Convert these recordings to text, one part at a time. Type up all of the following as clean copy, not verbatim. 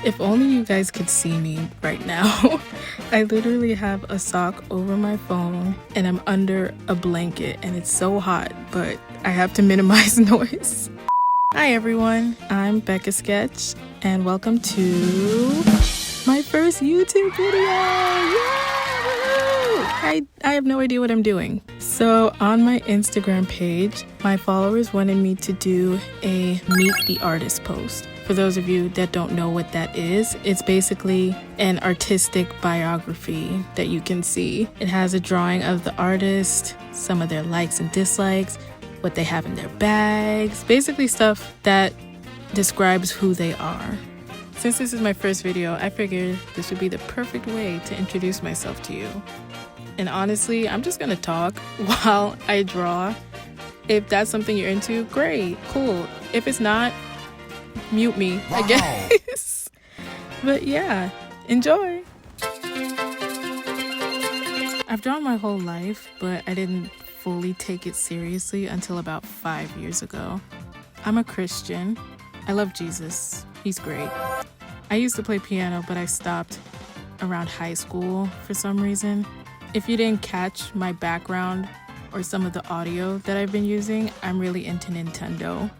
If only you guys could see me right now. I literally have a sock over my phone and I'm under a blanket and it's so hot, but I have to minimize noise. Hi everyone, I'm bek.ah.sketch and welcome to my first YouTube video. Yeah! I have no idea what I'm doing. So on my Instagram page, my followers wanted me to do a Meet the Artist post. For those of you that don't know what that is, it's basically an artistic biography that you can see. It has a drawing of the artist, some of their likes and dislikes, what they have in their bags, basically stuff that describes who they are. Since this is my first video, I figured this would be the perfect way to introduce myself to you. And honestly, I'm just gonna talk while I draw. If that's something you're into, great, cool. If it's not, mute me, I guess. But yeah, enjoy. I've drawn my whole life, but I didn't fully take it seriously until about 5 years ago. I'm a Christian. I love Jesus. He's great. I used to play piano, but I stopped around high school for some reason. If you didn't catch my background or some of the audio that I've been using, I'm really into Nintendo.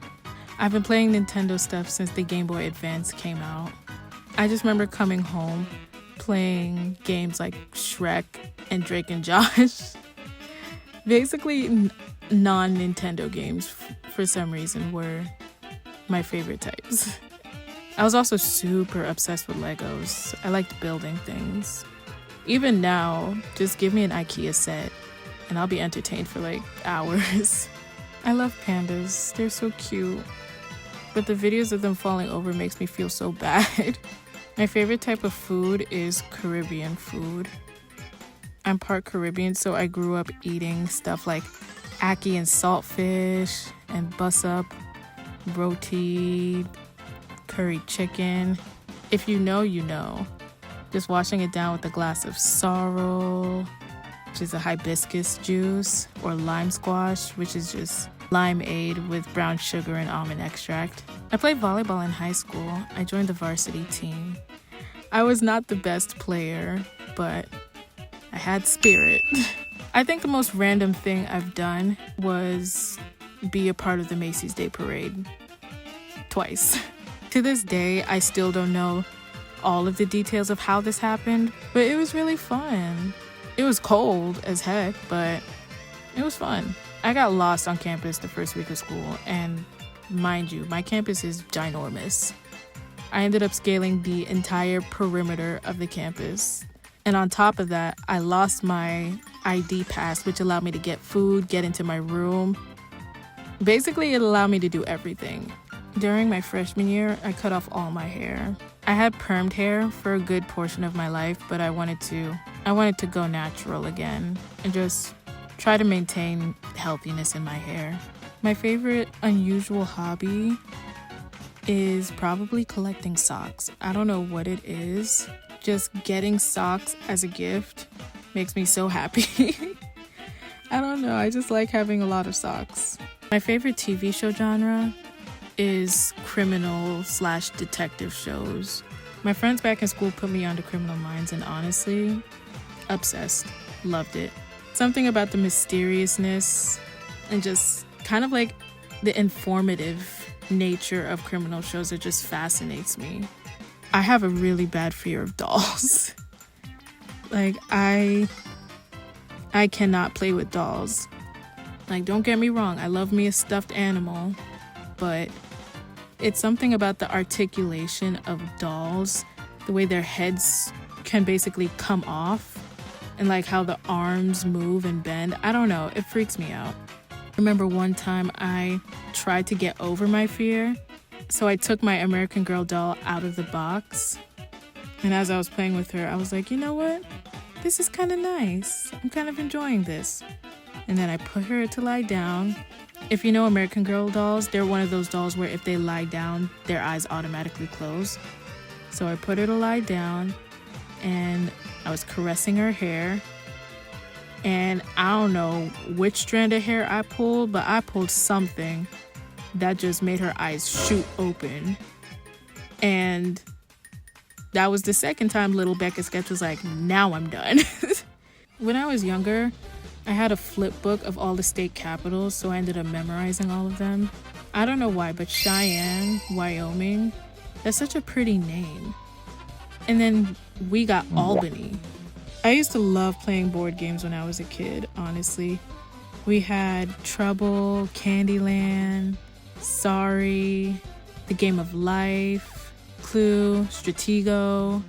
I've been playing Nintendo stuff since the Game Boy Advance came out. I just remember coming home, playing games like Shrek and Drake and Josh. Basically, non-Nintendo games, for some reason, were my favorite types. I was also super obsessed with Legos. I liked building things. Even now, just give me an IKEA set and I'll be entertained for like hours. I love pandas. They're so cute. But the videos of them falling over makes me feel so bad. My favorite type of food is Caribbean food. I'm part Caribbean, so I grew up eating stuff like ackee and saltfish and bus-up, roti, curry chicken. If you know, you know. Just washing it down with a glass of sorrel, which is a hibiscus juice, or lime squash, which is just limeade with brown sugar and almond extract. I played volleyball in high school. I joined the varsity team. I was not the best player, but I had spirit. I think the most random thing I've done was be a part of the Macy's Day Parade. Twice. To this day, I still don't know all of the details of how this happened, but it was really fun. It was cold as heck, but it was fun. I got lost on campus the first week of school, and mind you, my campus is ginormous. I ended up scaling the entire perimeter of the campus. And on top of that, I lost my ID pass, which allowed me to get food, get into my room. Basically, it allowed me to do everything. During my freshman year, I cut off all my hair. I had permed hair for a good portion of my life, but I wanted to go natural again and just try to maintain healthiness in my hair. My favorite unusual hobby is probably collecting socks. I don't know what it is. Just getting socks as a gift makes me so happy. I don't know, I just like having a lot of socks. My favorite TV show genre is criminal/detective shows. My friends back in school put me onto Criminal Minds and honestly, obsessed. Loved it. Something about the mysteriousness and just kind of like the informative nature of criminal shows that just fascinates me. I have a really bad fear of dolls. Like, I cannot play with dolls. Like, don't get me wrong, I love me a stuffed animal, but it's something about the articulation of dolls, the way their heads can basically come off, and like how the arms move and bend. I don't know, it freaks me out. I remember one time I tried to get over my fear, so I took my American Girl doll out of the box, and as I was playing with her, I was like, you know what? This is kind of nice. I'm kind of enjoying this. And then I put her to lie down. If you know American Girl dolls, they're one of those dolls where if they lie down, their eyes automatically close. So I put her to lie down and I was caressing her hair. And I don't know which strand of hair I pulled, but I pulled something that just made her eyes shoot open. And that was the second time little bek.ah.sketch was like, now I'm done. When I was younger, I had a flip book of all the state capitals, so I ended up memorizing all of them. I don't know why, but Cheyenne, Wyoming, that's such a pretty name. And then we got Albany. I used to love playing board games when I was a kid, honestly. We had Trouble, Candyland, Sorry, The Game of Life, Clue, Stratego.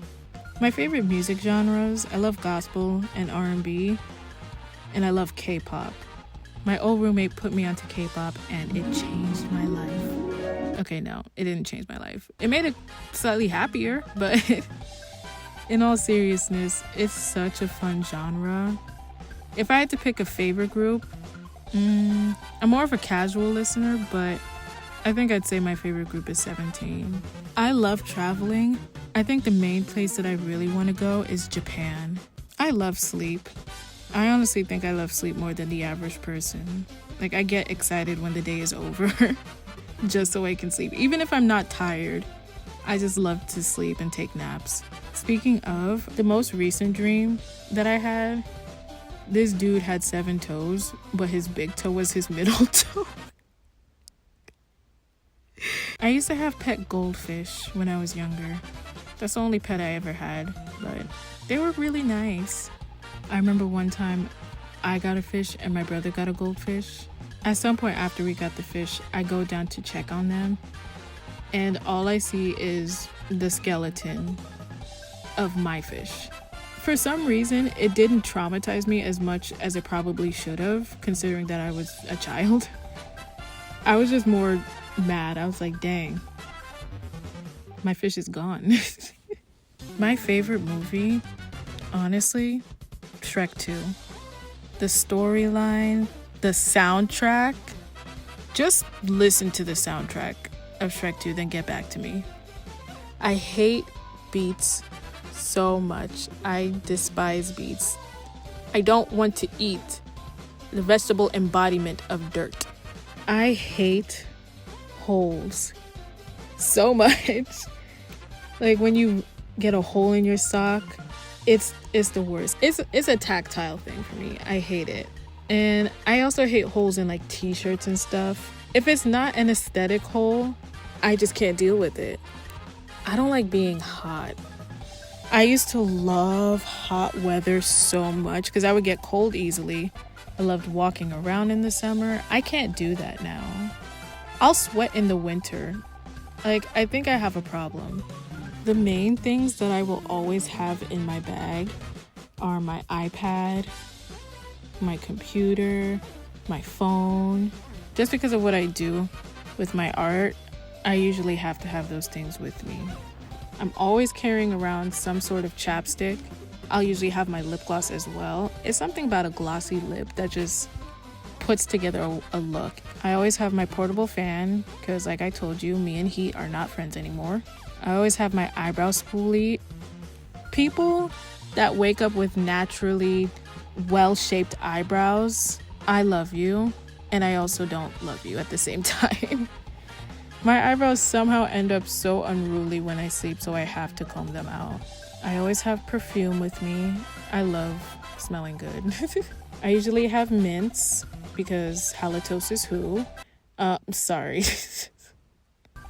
My favorite music genres, I love gospel and R&B, and I love K-pop. My old roommate put me onto K-pop and it changed my life. Okay, no, it didn't change my life. It made it slightly happier, but in all seriousness, it's such a fun genre. If I had to pick a favorite group, I'm more of a casual listener, but I think I'd say my favorite group is 17. I love traveling. I think the main place that I really want to go is Japan. I love sleep. I honestly think I love sleep more than the average person. Like, I get excited when the day is over just so I can sleep. Even if I'm not tired, I just love to sleep and take naps. Speaking of, the most recent dream that I had, this dude had 7 toes, but his big toe was his middle toe. I used to have pet goldfish when I was younger. That's the only pet I ever had, but they were really nice. I remember one time I got a fish and my brother got a goldfish. At some point after we got the fish, I go down to check on them, and all I see is the skeleton of my fish. For some reason, it didn't traumatize me as much as it probably should have, considering that I was a child. I was just more mad. I was like, dang, my fish is gone. My favorite movie, honestly, Shrek 2. The storyline, the soundtrack. Just listen to the soundtrack of Shrek 2, then get back to me. I hate beats so much. I despise beets. I don't want to eat the vegetable embodiment of dirt. I hate holes so much. Like when you get a hole in your sock, it's the worst. It's a tactile thing for me. I hate it. And I also hate holes in like t-shirts and stuff. If it's not an aesthetic hole, I just can't deal with it. I don't like being hot. I used to love hot weather so much because I would get cold easily. I loved walking around in the summer. I can't do that now. I'll sweat in the winter. Like, I think I have a problem. The main things that I will always have in my bag are my iPad, my computer, my phone. Just because of what I do with my art, I usually have to have those things with me. I'm always carrying around some sort of chapstick. I'll usually have my lip gloss as well. It's something about a glossy lip that just puts together a look. I always have my portable fan because, like I told you, me and heat are not friends anymore. I always have my eyebrow spoolie. People that wake up with naturally well-shaped eyebrows, I love you, and I also don't love you at the same time. My eyebrows somehow end up so unruly when I sleep, so I have to comb them out. I always have perfume with me. I love smelling good. I usually have mints because halitosis who? Sorry.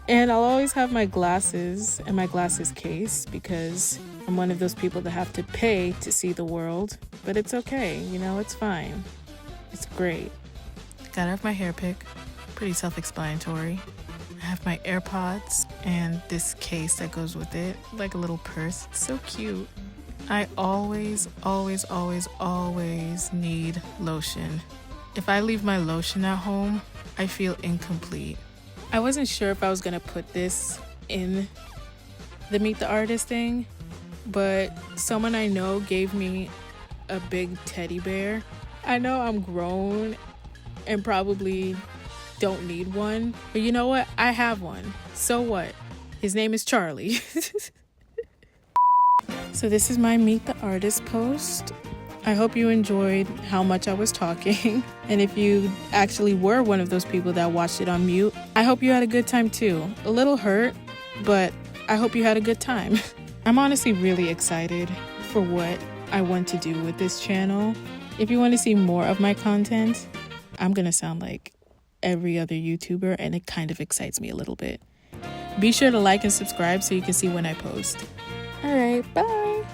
And I'll always have my glasses and my glasses case because I'm one of those people that have to pay to see the world. But it's okay, you know, it's fine. It's great. Gotta have my hair pick. Pretty self-explanatory. I have my AirPods and this case that goes with it, like a little purse. It's so cute. I always need lotion. If I leave my lotion at home, I feel incomplete. I wasn't sure if I was gonna put this in the Meet the Artist thing, but someone I know gave me a big teddy bear. I know I'm grown and probably don't need one, but you know what? I have one. So what? His name is Charlie. So this is my Meet the Artist post. I hope you enjoyed how much I was talking. And if you actually were one of those people that watched it on mute, I hope you had a good time too. A little hurt, but I hope you had a good time. I'm honestly really excited for what I want to do with this channel. If you want to see more of my content, I'm gonna sound like every other YouTuber, and it kind of excites me a little bit. Be sure to like and subscribe so you can see when I post. All right, bye.